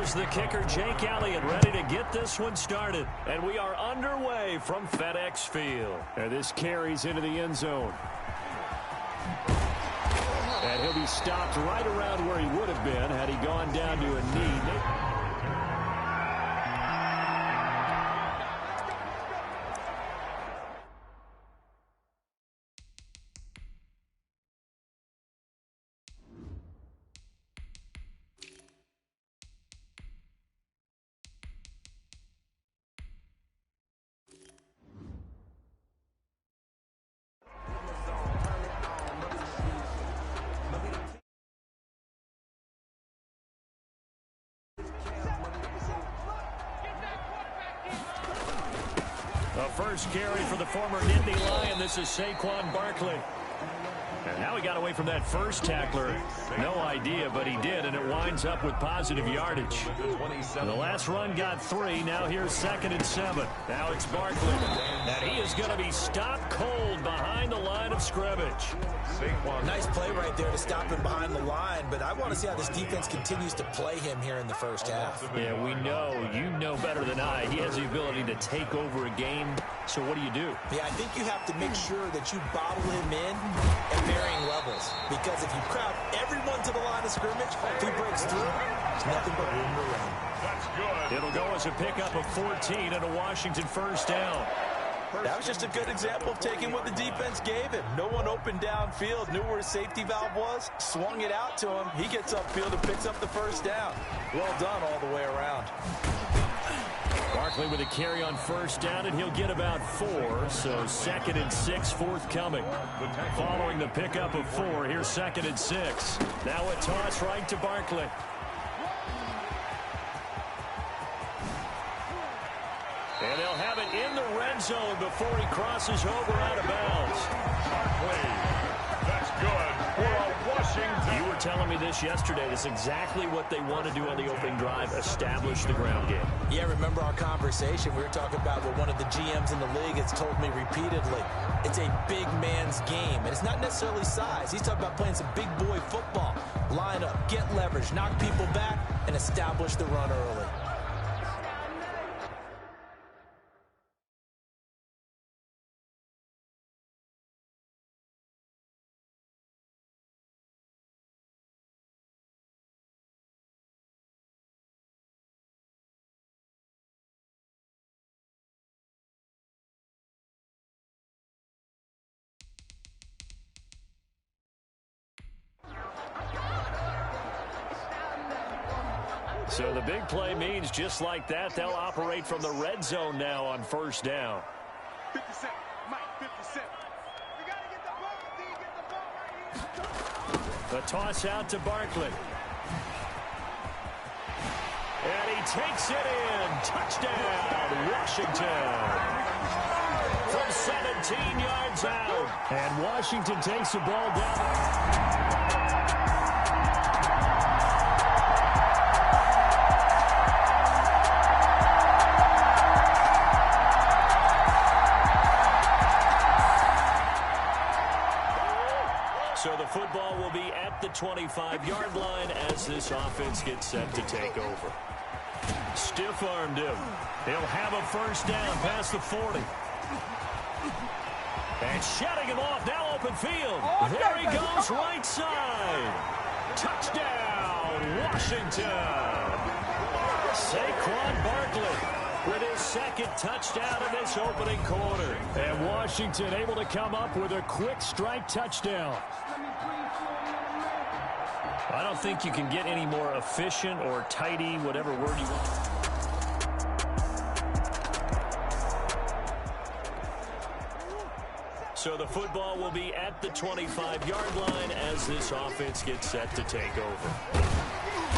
Here's the kicker, Jake Elliott, ready to get this one started. And we are underway from FedEx Field. And this carries into the end zone. And he'll be stopped right around where he would have been had he gone down to a knee. The first carry for the former Nittany Lion. This is Saquon Barkley. And now he got away from that first tackler. No idea, but he did, and it winds up with positive yardage. And the last run got 3. Now here's 2nd and 7. Now it's Barkley. And he is going to be stopped cold behind the line of scrimmage. Nice play right there to stop him behind the line, but I want to see how this defense continues to play him here in the first half. Yeah, we know. You know better than I. He has the ability to take over a game. So what do you do? Yeah, I think you have to make sure that you bottle him in at varying levels. Because if you crowd everyone to the line of scrimmage, if he breaks through, there's nothing but room to run. That's good. It'll go as a pickup of 14 and a Washington first down. That was just a good example of taking what the defense gave him. No one open downfield, knew where his safety valve was, swung it out to him. He gets upfield and picks up the first down. Well done all the way around. Barkley with a carry on first down, and he'll get about 4. So 2nd and 6 forthcoming. Following the pickup of 4, here's 2nd and 6. Now a toss right to Barkley. And they'll have it in the red zone before he crosses over out of bounds. Barkley, that's good for Washington. You were telling me this yesterday. That's exactly what they want to do on the opening drive, establish the ground game. Yeah, remember our conversation? We were talking about what one of the GMs in the league has told me repeatedly. It's a big man's game, and it's not necessarily size. He's talking about playing some big boy football. Line up, get leverage, knock people back, and establish the run early. So the big play means just like that, they'll operate from the red zone now on first down. 57, Mike, 57. You got to get the ball, D, get the ball right here. The toss out to Barkley. And he takes it in. Touchdown, Washington. From 17 yards out. And Washington takes the ball down. So the football will be at the 25-yard line as this offense gets set to take over. Stiff-armed him. He'll have a first down past the 40. And shutting him off, now open field. There he goes, right side. Touchdown, Washington. Saquon Barkley with his 2nd touchdown in this opening quarter. And Washington able to come up with a quick strike touchdown. I don't think you can get any more efficient or tidy, whatever word you want. So the football will be at the 25-yard line as this offense gets set to take over.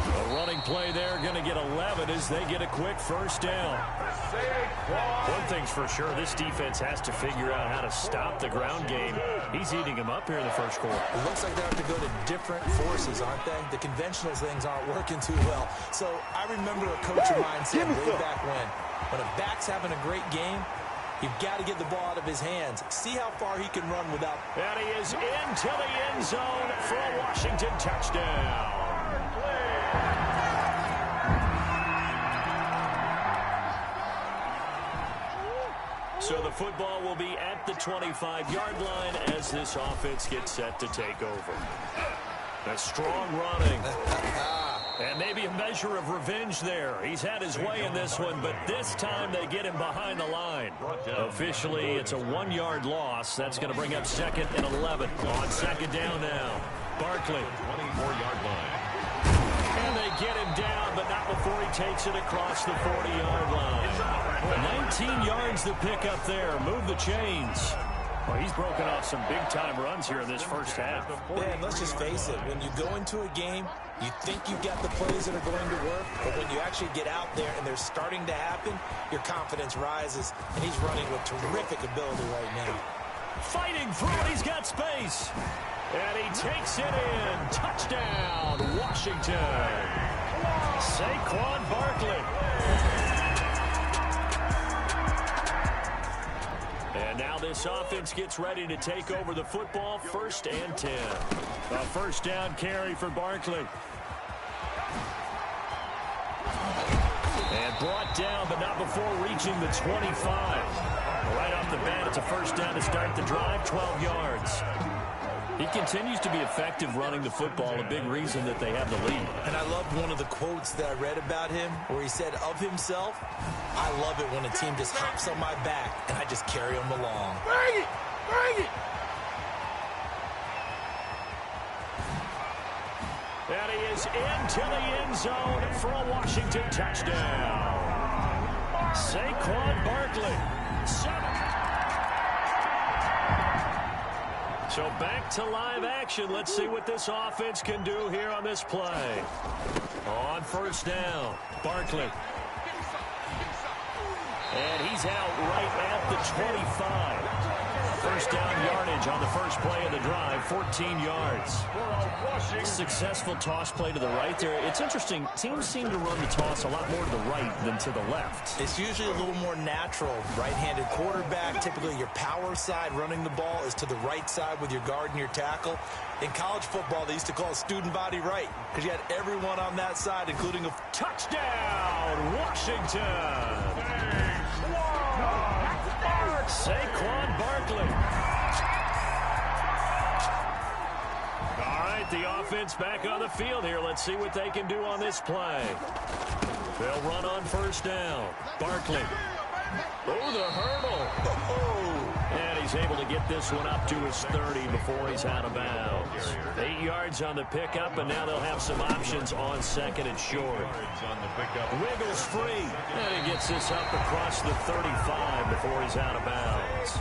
A running play there, going to get 11 as they get a quick first down. One thing's for sure, this defense has to figure out how to stop the ground game. He's eating them up here in the first quarter. It looks like they have to go to different forces, aren't they? The conventional things aren't working too well. So I remember a coach of mine said way back when a back's having a great game, you've got to get the ball out of his hands. See how far he can run without. And he is into the end zone for a Washington touchdown. So the football will be at the 25-yard line as this offense gets set to take over. A strong running. And maybe a measure of revenge there. He's had his way in this one, but this time they get him behind the line. Officially, it's a 1-yard loss. That's going to bring up 2nd and 11. On 2nd down now. Barkley. 24-yard line. And they get him down, but not before he takes it across the 40-yard line. 19 yards to pick up there. Move the chains. Well, he's broken off some big-time runs here in this first half. Man, let's just face it. When you go into a game, you think you've got the plays that are going to work, but when you actually get out there and they're starting to happen, your confidence rises, and he's running with terrific ability right now. Fighting through it, he's got space. And he takes it in. Touchdown, Washington. Saquon Barkley. And now this offense gets ready to take over the football. 1st and 10. A first down carry for Barkley. And brought down, but not before reaching the 25. Right off the bat, it's a first down to start the drive, 12 yards. He continues to be effective running the football, a big reason that they have the lead. And I loved one of the quotes that I read about him where he said of himself, I love it when a team just hops on my back and I just carry them along. Bring it! Bring it! And he is into the end zone for a Washington touchdown. Saquon Barkley. So back to live action. Let's see what this offense can do here on this play. On first down, Barkley. And he's out right at the 25. First down yardage on the first play of the drive, 14 yards. Successful toss play to the right there. It's interesting. Teams seem to run the toss a lot more to the right than to the left. It's usually a little more natural. Right-handed quarterback, typically your power side running the ball is to the right side with your guard and your tackle. In college football, they used to call it student body right because you had everyone on that side, including a touchdown, Washington. Saquon Barkley. All right, the offense back on the field here. Let's see what they can do on this play. They'll run on first down. Barkley. Oh, the hurdle. And he's able to get this one up to his 30 before he's out of bounds. 8 yards on the pickup, and now they'll have some options on 2nd and short. Wiggles free, and he gets this up across the 35 before he's out of bounds.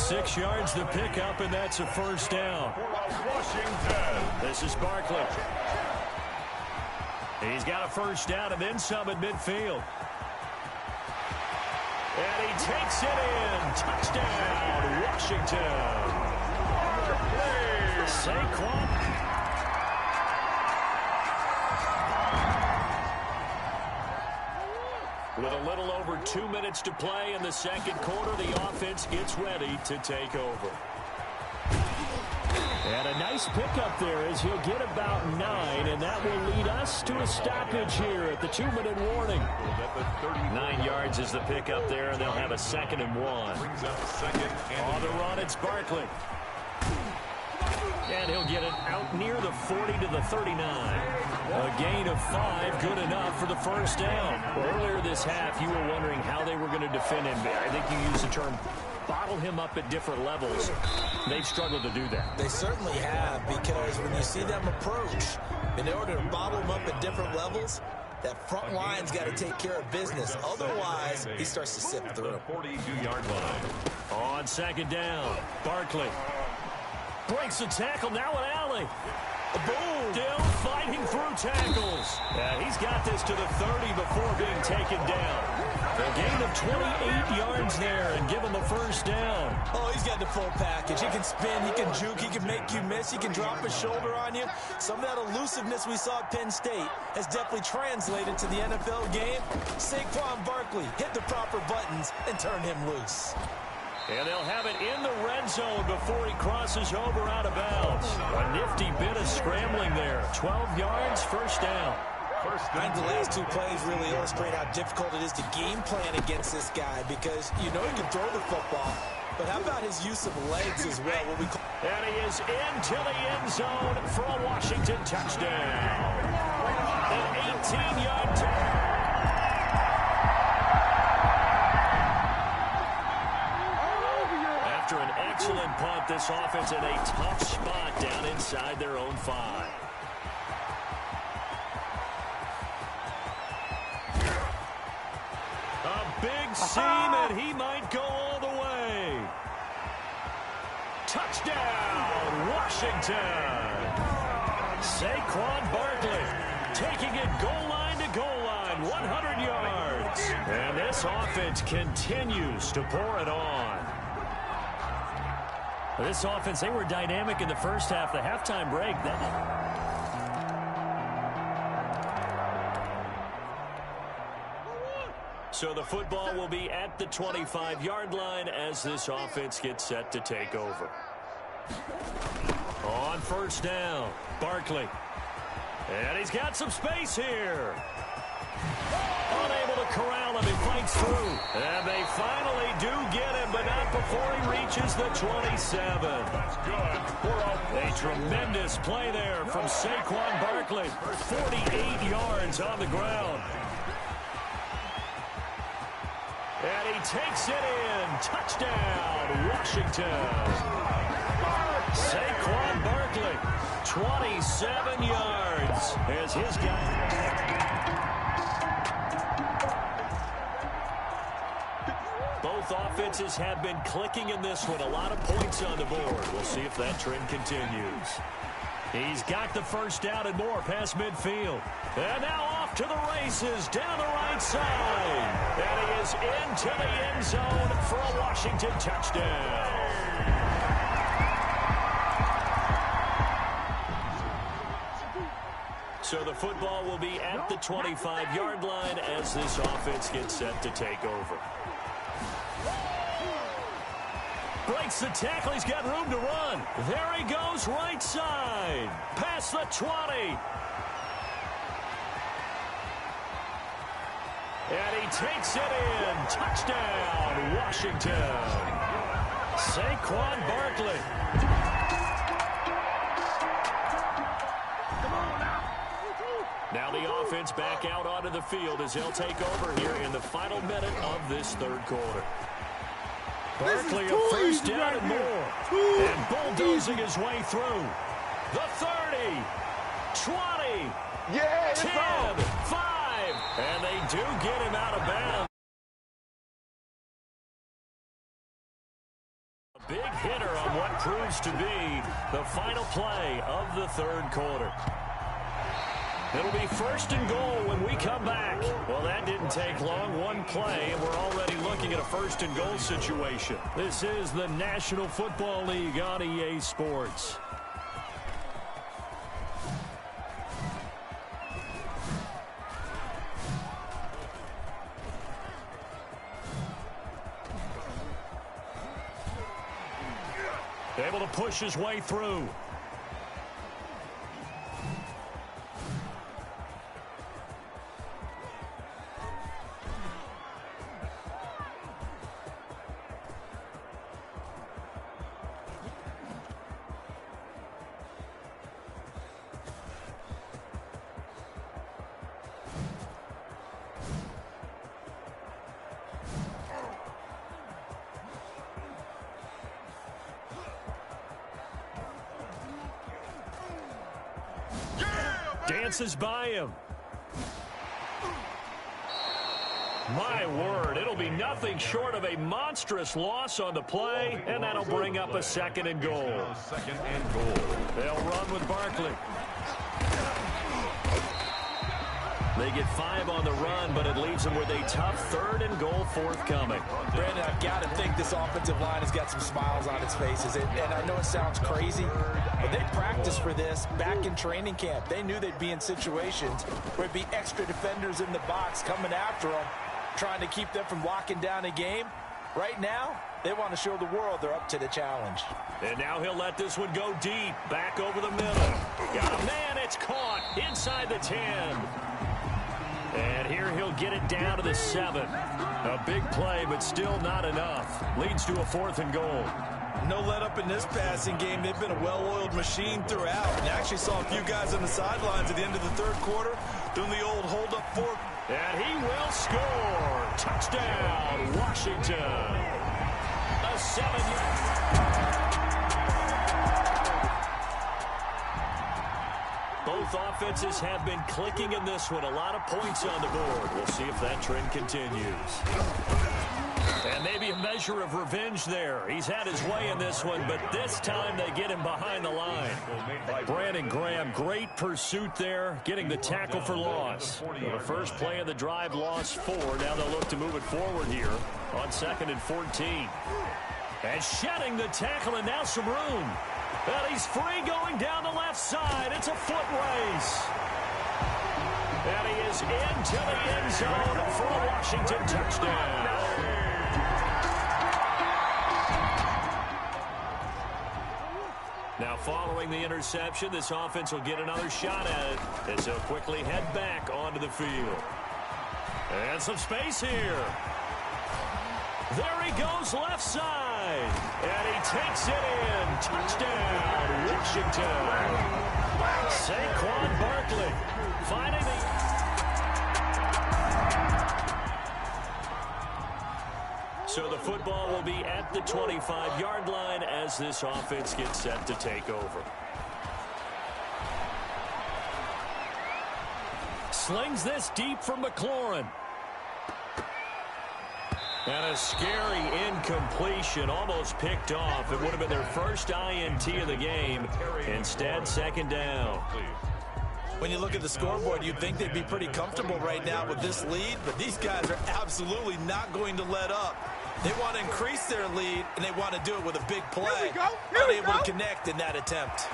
6 yards to pick up, and that's a first down. This is Barkley. He's got a first down and then some at midfield. And he takes it in. Touchdown, Washington. Saquon. With a little over 2 minutes to play in the second quarter, the offense gets ready to take over. And a nice pickup there as he'll get about 9, and that will lead us to a stoppage here at the 2-minute warning. 9 yards is the pickup there, and they'll have a 2nd and 1. On the run, it's Barkley. And he'll get it out near the 40 to the 39. A gain of 5, good enough for the first down. Earlier this half, you were wondering how they were going to defend him. I think you used the term bottle him up at different levels. They've struggled to do that. They certainly have, because when you see them approach, in order to bottle him up at different levels, that front line's got to take care of business. Otherwise, he starts to sift through. 42-yard line. On 2nd down, Barkley breaks the tackle, now an alley. Boom! Still fighting through tackles. He's got this to the 30 before being taken down. A gain of 28 yards there and give him a first down. Oh, he's got the full package. He can spin, he can juke, he can make you miss, he can drop his shoulder on you. Some of that elusiveness we saw at Penn State has definitely translated to the NFL game. Saquon Barkley hit the proper buttons and turn him loose. And they'll have it in the red zone before he crosses over out of bounds. A nifty bit of scrambling there. 12 yards, first down. I think the last two plays really illustrate how difficult it is to game plan against this guy because you know he can throw the football, but how about his use of legs as well? And he is into the end zone for a Washington touchdown. An 18-yard touchdown. After an excellent punt, this offense in a tough spot down inside their own 5. A big seam, and he might go all the way. Touchdown, Washington. Saquon Barkley taking it goal line to goal line, 100 yards. And this offense continues to pour it on. This offense, they were dynamic in the first half. The halftime break. So the football will be at the 25-yard line as this offense gets set to take over. On first down, Barkley. And he's got some space here. Unable to corral him. He fights through. And they finally do get him, but not before he reaches the 27. That's good. A tremendous play there from Saquon Barkley. 48 yards on the ground. And he takes it in. Touchdown, Washington. Saquon Barkley, 27 yards as his guy. Both offenses have been clicking in this one. A lot of points on the board. We'll see if that trend continues. He's got the first down and more past midfield. And now off to the races down the right side. And he is into the end zone for a Washington touchdown. So the football will be at the 25-yard line as this offense gets set to take over. Breaks the tackle. He's got room to run. There he goes, right side. Past the 20. And he takes it in. Touchdown, Washington. Saquon Barkley. Now the offense back out onto the field as they'll take over here in the final minute of this third quarter. Barkley a first down and more. And bulldozing his way through. The 30, 20, 10, 5. And they do get him out of bounds. A big hitter on what proves to be the final play of the third quarter. It'll be first and goal when we come back. Well, that didn't take long. One play, and we're already looking at a first and goal situation. This is the National Football League on EA Sports. Able to push his way through. Dances by him. My word, it'll be nothing short of a monstrous loss on the play, and that'll bring up a second and goal. Second and goal. They'll run with Barkley. They get 5 on the run, but it leaves them with a tough third and goal forthcoming. Brandon, I've got to think this offensive line has got some smiles on its faces. And I know it sounds crazy, but they practiced for this back in training camp. They knew they'd be in situations where it'd be extra defenders in the box coming after them, trying to keep them from locking down a game. Right now, they want to show the world they're up to the challenge. And now he'll let this one go deep, back over the middle. Got a man, it's caught inside the 10. And here he'll get it down to the 7. A big play, but still not enough. Leads to a 4th and goal. No let up in this passing game. They've been a well-oiled machine throughout. And actually saw a few guys on the sidelines at the end of the 3rd quarter doing the old hold-up fork. And he will score. Touchdown, Washington. A 7-yard. Both offenses have been clicking in this one. A lot of points on the board. We'll see if that trend continues. And maybe a measure of revenge there. He's had his way in this one, but this time they get him behind the line. Brandon Graham, great pursuit there, getting the tackle for loss. The first play of the drive, lost 4. Now they'll look to move it forward here on 2nd and 14. And shedding the tackle, and now some room. And he's free going down the left side. It's a foot race. And he is into the end zone for a Washington touchdown. Now following the interception, this offense will get another shot at it as they'll quickly head back onto the field. And some space here. There he goes left side. And he takes it in. Touchdown, Washington. Saquon Barkley finding the... So the football will be at the 25-yard line as this offense gets set to take over. Slings this deep from McLaurin. And a scary incompletion, almost picked off. It would have been their first INT of the game. Instead, 2nd down. When you look at the scoreboard, you'd think they'd be pretty comfortable right now with this lead, but these guys are absolutely not going to let up. They want to increase their lead, and they want to do it with a big play. Here we go. Here we Unable go. to connect in that attempt.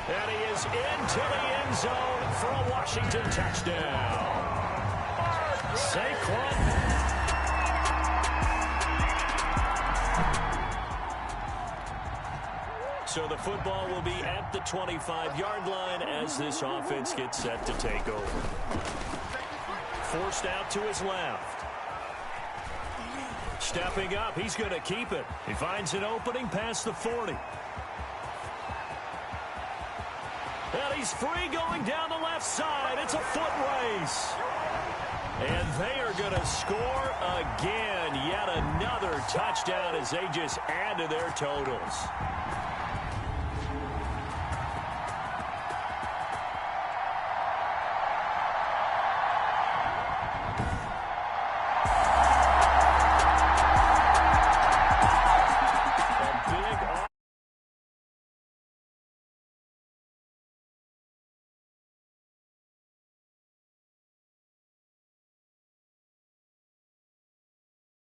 And he is into the end zone for a Washington touchdown. Saquon. So the football will be at the 25-yard line as this offense gets set to take over. Forced out to his left. Stepping up, he's going to keep it. He finds an opening past the 40. And he's free going down the left side. It's a foot race. And they are going to score again. Yet another touchdown as they just add to their totals.